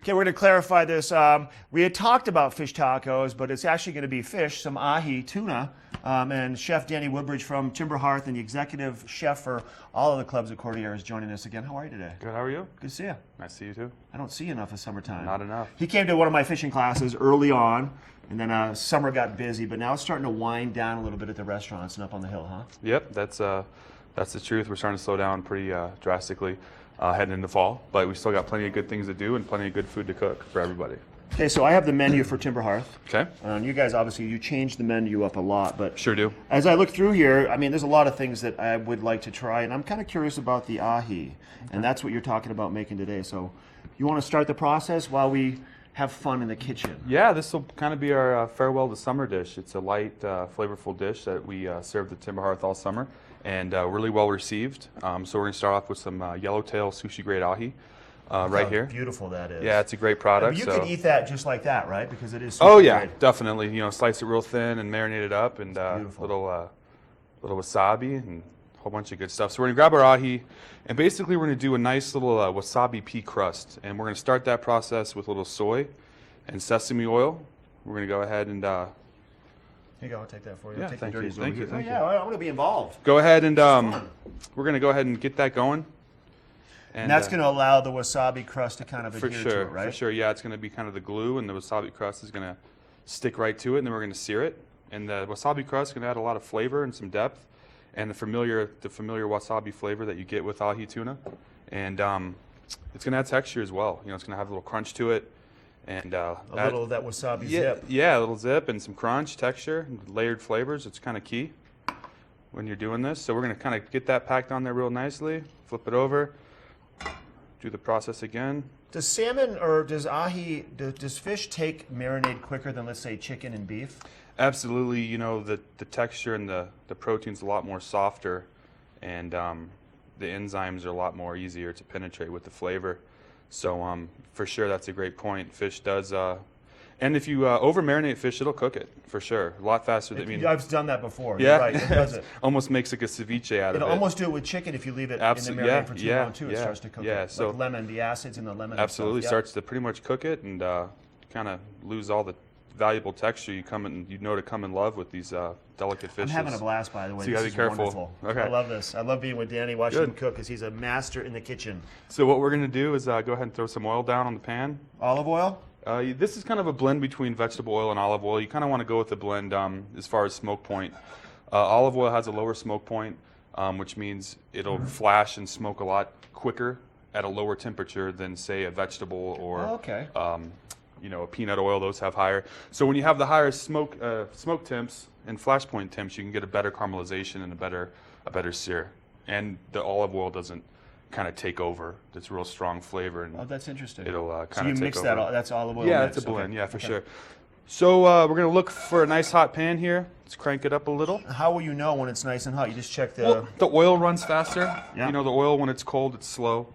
Okay, we're going to clarify this. We had talked about fish tacos, but it's actually going to be fish, some ahi, tuna, and Chef Danny Woodbridge from Timber Hearth and the executive chef for all of the clubs at Cordillera is joining us again. How are you today? Good, how are you? Good to see you. Nice to see you too. I don't see you enough in summertime. Not enough. He came to one of my fishing classes early on, and then summer got busy, but now it's starting to wind down a little bit at the restaurants and up on the hill, huh? Yep, that's the truth. We're starting to slow down pretty drastically heading into fall, but we still got plenty of good things to do and plenty of good food to cook for everybody. Okay, so I have the menu for Timber Hearth. Okay. You guys, obviously, you changed the menu up a lot, but Sure do. as I look through here, I mean, there's a lot of things that I would like to try, and I'm kind of curious about the ahi, and that's what you're talking about making today. So you want to start the process while we have fun in the kitchen? Yeah, this will kind of be our farewell to summer dish. It's a light, flavorful dish that we served at Timber Hearth all summer, and really well received. So we're going to start off with some yellowtail sushi grade ahi right here. Beautiful that is. Yeah, it's a great product. You could eat that just like that, right? Because it is. Oh yeah, great. definitely. You know, slice it real thin and marinate it up, and little wasabi and a whole bunch of good stuff. So we're gonna grab our ahi, and basically we're gonna do a nice little wasabi pea crust, and we're gonna start that process with a little soy and sesame oil. We're gonna go ahead and. Here you go. I'll take that for you. Yeah, Take thank the you. dirties Thank over you. here. Thank you. Yeah, I want to be involved. Go ahead and fun. we're gonna go ahead and get that going. And that's going to allow the wasabi crust to kind of for adhere sure, to it, right? for sure. Yeah, it's going to be kind of the glue, and the wasabi crust is going to stick right to it, and then we're going to sear it. And the wasabi crust is going to add a lot of flavor and some depth, and the familiar wasabi flavor that you get with ahi tuna. And it's going to add texture as well. You know, it's going to have a little crunch to it, and a little of that wasabi zip. Yeah, a little zip and some crunch, texture, and layered flavors. It's kind of key when you're doing this. So we're going to kind of get that packed on there real nicely. Flip it over. Do the process again. Does salmon or does ahi, does fish take marinade quicker than, let's say, chicken and beef? Absolutely. You know, the texture and the protein's a lot more softer, and the enzymes are a lot more easier to penetrate with the flavor. So for sure, that's a great point. Fish does, and if you over marinate fish, it'll cook it for sure. A lot faster than I've done that before. Yeah, You're right. It does it. Almost makes like a ceviche out of it. It'll almost do it with chicken if you leave it in the marinade for too long too. It starts to cook it. So like lemon, the acids in the lemon. Absolutely and stuff. starts to pretty much cook it, and kind of lose all the valuable texture you know to come in love with these delicate fishes. I'm having a blast, by the way. So you gotta be careful. Wonderful. Okay. I love this. I love being with Danny, watching him cook, because he's a master in the kitchen. So what we're gonna do is go ahead and throw some oil down on the pan. Olive oil? This is kind of a blend between vegetable oil and olive oil. You kind of want to go with the blend as far as smoke point. Olive oil has a lower smoke point, which means it'll flash and smoke a lot quicker at a lower temperature than, say, a vegetable or you know, a peanut oil. Those have higher. So when you have the higher smoke temps and flash point temps, you can get a better caramelization and a better sear. And the olive oil doesn't kind of take over. It's real strong flavor, and that's interesting. It'll kind of take over. So you mix that. That's olive oil. Yeah, mix. it's a blend. Okay. Yeah, for sure. So we're gonna look for a nice hot pan here. Let's crank it up a little. How will you know when it's nice and hot? You just check the. Well, the oil runs faster. Yeah. You know, the oil when it's cold, it's slow,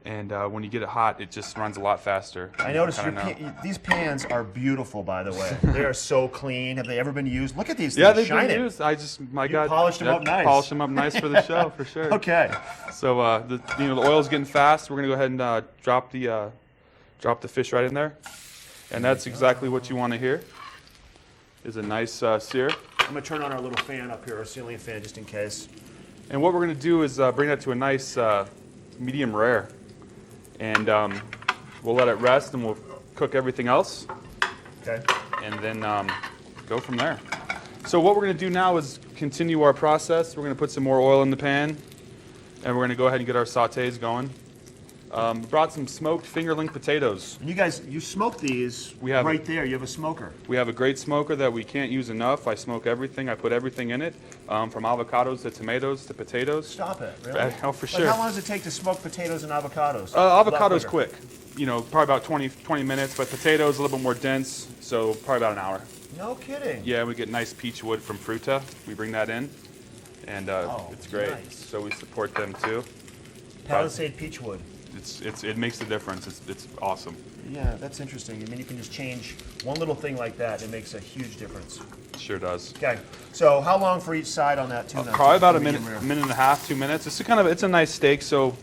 and when you get it hot, it just runs a lot faster. I noticed these pans are beautiful, by the way. They are so clean. Have they ever been used? Look at these things. Yeah, they've shining. been used. You polished them up nice. Polished them up nice for the show, for sure. Okay. So the oil's getting fast. We're gonna go ahead and drop the fish right in there, and that's exactly what you want to hear. Is a nice sear. I'm gonna turn on our little fan up here, our ceiling fan, just in case. And what we're gonna do is bring that to a nice medium rare, and we'll let it rest, and we'll cook everything else. Okay. And then go from there. So what we're gonna do now is continue our process. We're gonna put some more oil in the pan, and we're gonna go ahead and get our sautés going. Brought some smoked fingerling potatoes. And you guys, you smoke these right there. You have a smoker. We have a great smoker that we can't use enough. I smoke everything. I put everything in it, from avocados to tomatoes to potatoes. Stop it, really? Oh, for sure. How long does it take to smoke potatoes and avocados? Avocados quick. You know, probably about 20 minutes, but potatoes a little bit more dense, so probably about an hour. No kidding. Yeah, we get nice peach wood from Fruta. We bring that in, and it's great. Nice. So we support them too. Palisade peach wood. It makes the difference. It's awesome. Yeah, that's interesting. I mean, you can just change one little thing like that, and it makes a huge difference. Sure does. Okay, so how long for each side on that tuna? Probably about a minute and a half, 2 minutes. It's a nice steak, so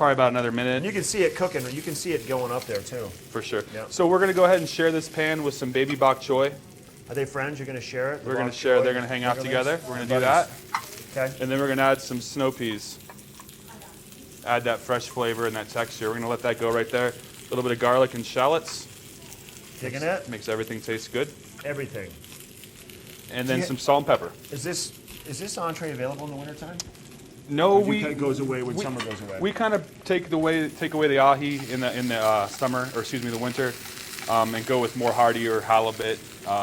probably about another And minute. you can see it cooking. You can see it going up there too. For sure. Yeah. So we're going to go ahead and share this pan with some baby bok choy. Are they friends? You're going to share it? We're going to share. They're going to hang out together. We're going to do that. Okay. And then we're going to add some snow peas. Add that fresh flavor and that texture. We're going to let that go right there. A little bit of garlic and shallots. Digging it? Makes everything taste good. Everything. And then Yeah. some salt and pepper. Is this entree available in the wintertime? No, Or do you think it goes away when we- summer goes away. We kind of take away the ahi in the summer, or excuse me, the winter, and go with more heartier halibut,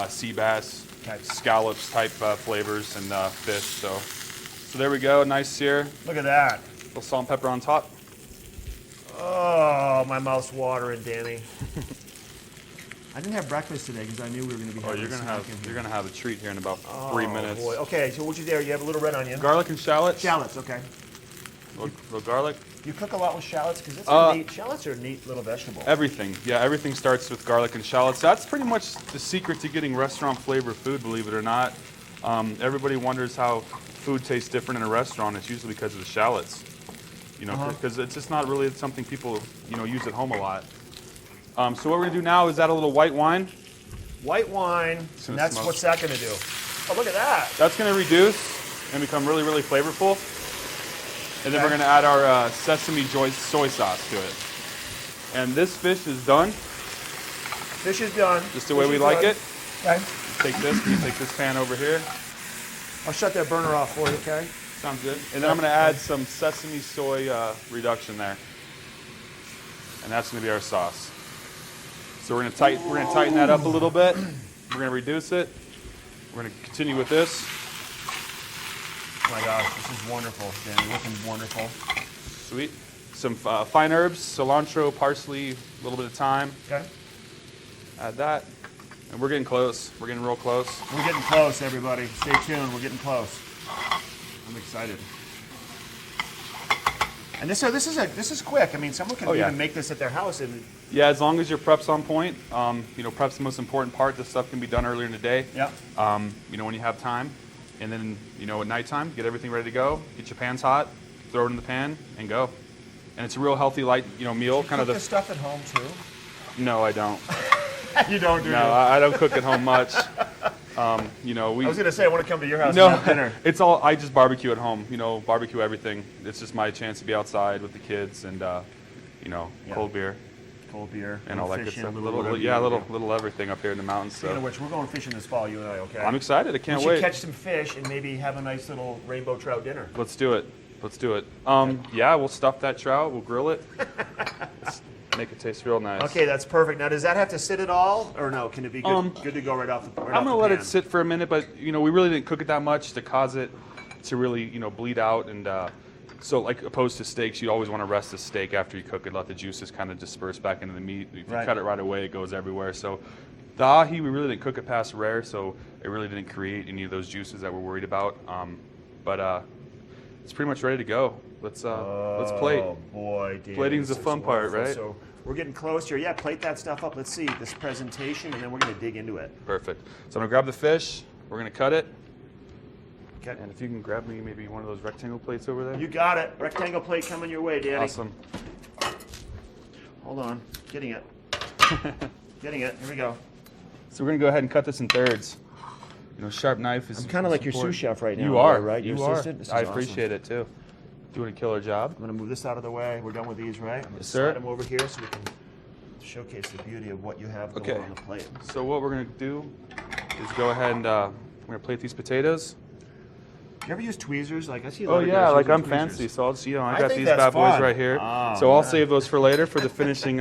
sea bass, Okay. scallops type flavors and fish. So there we go, nice sear. Look at that. A little salt and pepper on top. Oh, my mouth's watering, Danny. I didn't have breakfast today because I knew we were going to be Oh, having you're a gonna snack in here. have a treat here in about 3 minutes. Boy. Okay, so what you there? You have a little red onion. Garlic and shallots. Shallots, okay. Little garlic. You cook a lot with shallots because shallots are a neat little vegetable. Everything. Yeah, everything starts with garlic and shallots. That's pretty much the secret to getting restaurant flavor food, believe it or not. Everybody wonders how food tastes different in a restaurant. It's usually because of the shallots. You know, because it's just not really something people, use at home a lot. So what we're gonna do now is add a little white wine. White wine, gonna and that's smoke. what's that going to do? Oh, look at that. That's gonna reduce and become really, really flavorful. And then we're gonna add our sesame soy sauce to it. And this fish is done, Fish is done. just the way we like it. Okay. Take this pan over here. I'll shut that burner off for you, okay? Sounds good. And then I'm going to add some sesame soy reduction there, and that's going to be our sauce. So we're going to tighten that up a little bit. We're going to reduce it. We're going to continue with this. Oh my gosh, this is wonderful, Danny. Looking wonderful. Sweet. Some fine herbs, cilantro, parsley, a little bit of thyme. Okay. Add that, and we're getting close. We're getting real close. We're getting close, everybody. Stay tuned. We're getting close. I'm excited. And this is quick. I mean, someone can yeah. even make this at their house. And Yeah, as long as your prep's on point. Prep's the most important part. This stuff can be done earlier in the day. yeah, When you have time. And then, at nighttime, get everything ready to go. Get your pans hot, throw it in the pan, and go. And it's a real healthy, light, meal. Kind of cook this stuff at home too. No, I don't. You don't do No, that. I don't cook at home much. We. I was gonna say I want to come to your house No, and have dinner. it's all. I just barbecue at home. Barbecue everything. It's just my chance to be outside with the kids and, cold beer Cold beer and all that good fishing, stuff. whatever you Little everything up here in the mountains. Speaking of So which, we're going fishing this fall, you and I. Okay. I'm excited. I can't we should wait. catch some fish and maybe have a nice little rainbow trout dinner. Let's do it. Yeah, we'll stuff that trout. We'll grill it. Let's make it taste real nice. Okay, that's perfect. Now, does that have to sit at all, or no? Can it be good to go right off the? I'm gonna let it sit for a minute, but we really didn't cook it that much to cause it to really bleed out, and so like opposed to steaks, you always want to rest the steak after you cook it, let the juices kind of disperse back into the meat. If you Right. cut it right away, it goes everywhere. So the ahi, we really didn't cook it past rare, so it really didn't create any of those juices that we're worried about. But it's pretty much ready to go. Let's plate. Oh boy, dude. Plating's the this is fun part, wonderful. right? So we're getting close here. Yeah, plate that stuff up. Let's see this presentation, and then we're gonna dig into it. Perfect. So I'm gonna grab the fish. We're gonna cut it. Okay. And if you can grab me maybe one of those rectangle plates over there. You got it. Rectangle plate coming your way, Danny. Awesome. Hold on. Getting it. Getting it. Here we go. So we're gonna go ahead and cut this in thirds. Sharp knife is. I'm kind of like your sous important. chef right now. You are, right? Your You are. assistant. This is I awesome. appreciate it too. Doing a killer job. I'm gonna move this out of the way. We're done with these, right? I'm gonna Yes, sir. slide them over here so we can showcase the beauty of what you have going Okay. on the plate. So what we're gonna do is go ahead and we're gonna plate these potatoes. You ever use tweezers? Like I see a lot Oh of yeah, guys like using I'm tweezers. fancy, so I'll just, I I got think these that's bad boys fun. right here. Oh, So I'll man. save those for later for the finishing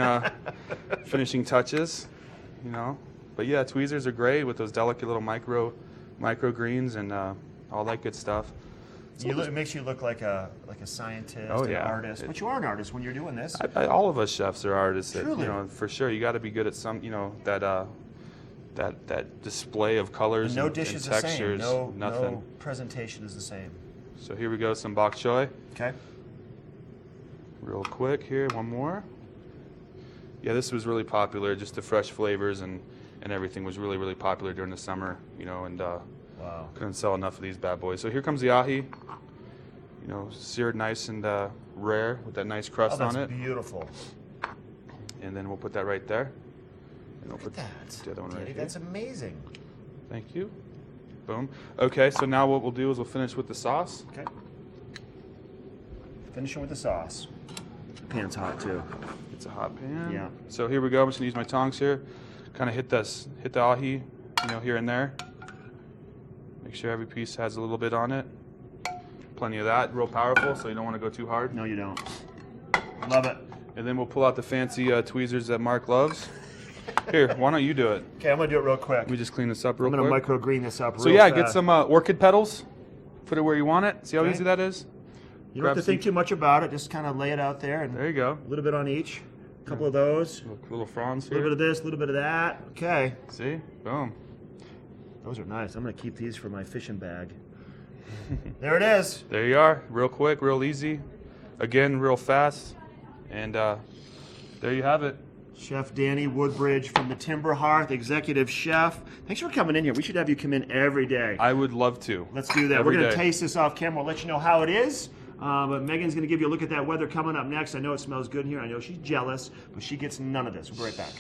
finishing touches. But yeah, tweezers are great with those delicate little micro greens and all that good stuff. It makes you look like a scientist, Oh, an yeah. artist. But you are an artist when you're doing this. All of us chefs are artists. Truly. For sure. You got to be good at some, that display of colors And no and dish is the textures. same. Nothing. No presentation is the same. So here we go, some bok choy. Okay. Real quick here, one more. Yeah, this was really popular. Just the fresh flavors and everything was really, really popular during the summer. And Wow. couldn't sell enough of these bad boys. So here comes the ahi. you know, seared nice and rare with that nice crust Oh, that's on it. beautiful. And then we'll put that right there. And we'll put Look at that. the other one right Danny, here. that's amazing. Thank you. Boom. Okay, so now what we'll do is we'll finish with the sauce. Okay. Finishing with the sauce. Pan's hot too. It's a hot pan. Yeah. So here we go. I'm just gonna use my tongs here. Kind of hit the ahi, you know, here and there. Make sure every piece has a little bit on it. Plenty of that. Real powerful, so you don't want to go too hard. No, you don't. Love it. And then we'll pull out the fancy tweezers that Mark loves. Here, why don't you do it? Okay, I'm gonna do it real quick. Let me just clean this up real I'm gonna quick. microgreen this up. So real yeah, fast. get some orchid petals. Put it where you want it. See how Okay. easy that is? You don't have to think too much about it. Just kind of lay it out there, and There you go. a little bit on each. A couple of those. Little fronds A little bit here. of this, a little bit of that. Okay. See? Boom. Those are nice. I'm gonna keep these for my fishing bag. There it is. There you are. Real quick, real easy. Again, real fast. And there you have it. Chef Danny Woodbridge from the Timber Hearth, executive chef. Thanks for coming in here. We should have you come in every day. I would love to. Let's do that. Every We're going to day. taste this off camera. We'll let you know how it is. But Megan's going to give you a look at that weather coming up next. I know it smells good in here. I know she's jealous, but she gets none of this. We'll be right back.